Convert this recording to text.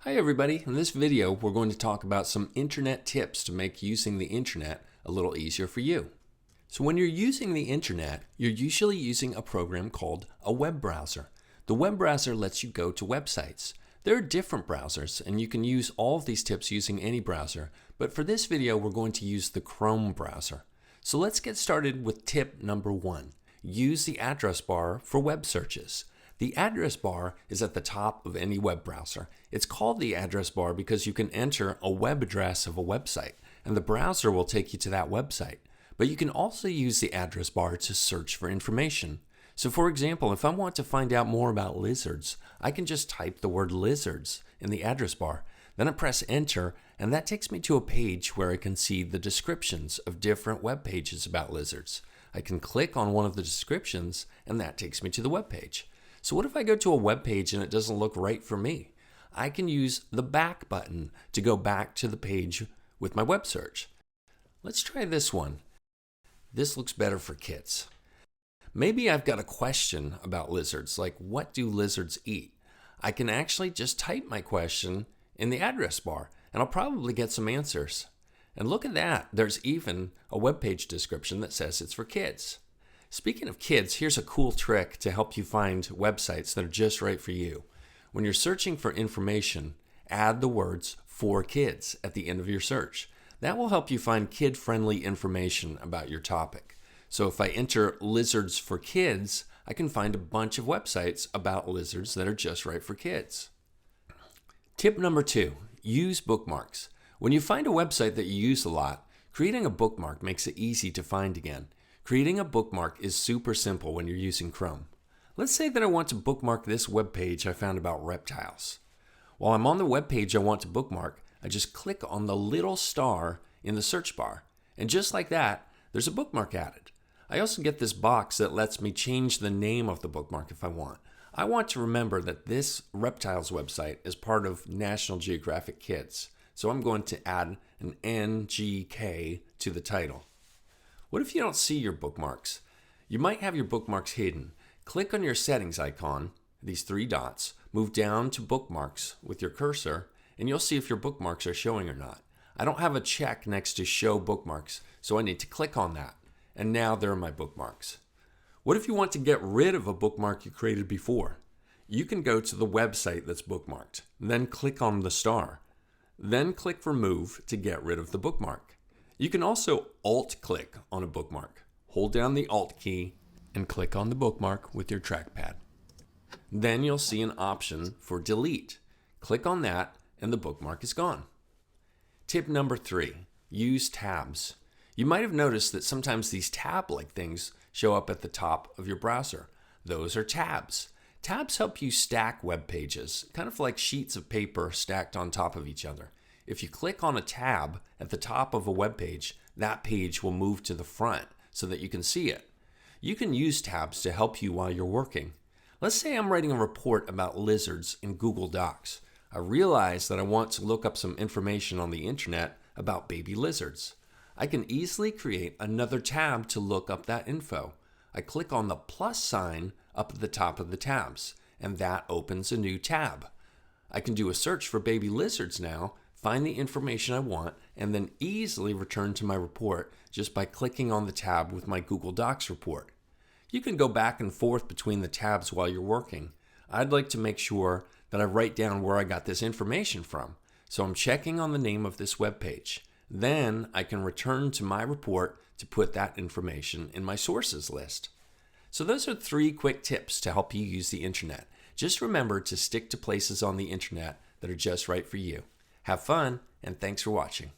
Hi everybody, in this video we're going to talk about some internet tips to make using the internet a little easier for you. So when you're using the internet, you're usually using a program called a web browser. The web browser lets you go to websites. There are different browsers and you can use all of these tips using any browser, but for this video we're going to use the Chrome browser. So let's get started with tip number 1. Use the address bar for web searches. The address bar is at the top of any web browser. It's called the address bar because you can enter a web address of a website, and the browser will take you to that website. But you can also use the address bar to search for information. So for example, if I want to find out more about lizards, I can just type the word lizards in the address bar. Then I press enter, and that takes me to a page where I can see the descriptions of different web pages about lizards. I can click on one of the descriptions, and that takes me to the web page. So what if I go to a web page and it doesn't look right for me? I can use the back button to go back to the page with my web search. Let's try this one. This looks better for kids. Maybe I've got a question about lizards, like what do lizards eat? I can actually just type my question in the address bar and I'll probably get some answers. And look at that, there's even a web page description that says it's for kids. Speaking of kids, here's a cool trick to help you find websites that are just right for you. When you're searching for information, add the words "for kids" at the end of your search. That will help you find kid-friendly information about your topic. So if I enter lizards for kids, I can find a bunch of websites about lizards that are just right for kids. Tip number 2, use bookmarks. When you find a website that you use a lot, creating a bookmark makes it easy to find again. Creating a bookmark is super simple when you're using Chrome. Let's say that I want to bookmark this web page I found about reptiles. While I'm on the web page I want to bookmark, I just click on the little star in the search bar. And just like that, there's a bookmark added. I also get this box that lets me change the name of the bookmark if I want. I want to remember that this reptiles website is part of National Geographic Kids. So I'm going to add an NGK to the title. What if you don't see your bookmarks? You might have your bookmarks hidden. Click on your settings icon, these 3 dots, move down to bookmarks with your cursor, and you'll see if your bookmarks are showing or not. I don't have a check next to show bookmarks, so I need to click on that. And now there are my bookmarks. What if you want to get rid of a bookmark you created before? You can go to the website that's bookmarked, then click on the star. Then click remove to get rid of the bookmark. You can also alt-click on a bookmark. Hold down the Alt key and click on the bookmark with your trackpad. Then you'll see an option for delete. Click on that and the bookmark is gone. Tip number 3, use tabs. You might have noticed that sometimes these tab-like things show up at the top of your browser. Those are tabs. Tabs help you stack web pages, kind of like sheets of paper stacked on top of each other. If you click on a tab at the top of a web page, that page will move to the front so that you can see it. You can use tabs to help you while you're working. Let's say I'm writing a report about lizards in Google Docs. I realize that I want to look up some information on the internet about baby lizards. I can easily create another tab to look up that info. I click on the plus sign up at the top of the tabs, and that opens a new tab. I can do a search for baby lizards now, find the information I want, and then easily return to my report just by clicking on the tab with my Google Docs report. You can go back and forth between the tabs while you're working. I'd like to make sure that I write down where I got this information from, so I'm checking on the name of this web page. Then I can return to my report to put that information in my sources list. So those are 3 quick tips to help you use the internet. Just remember to stick to places on the internet that are just right for you. Have fun, and thanks for watching.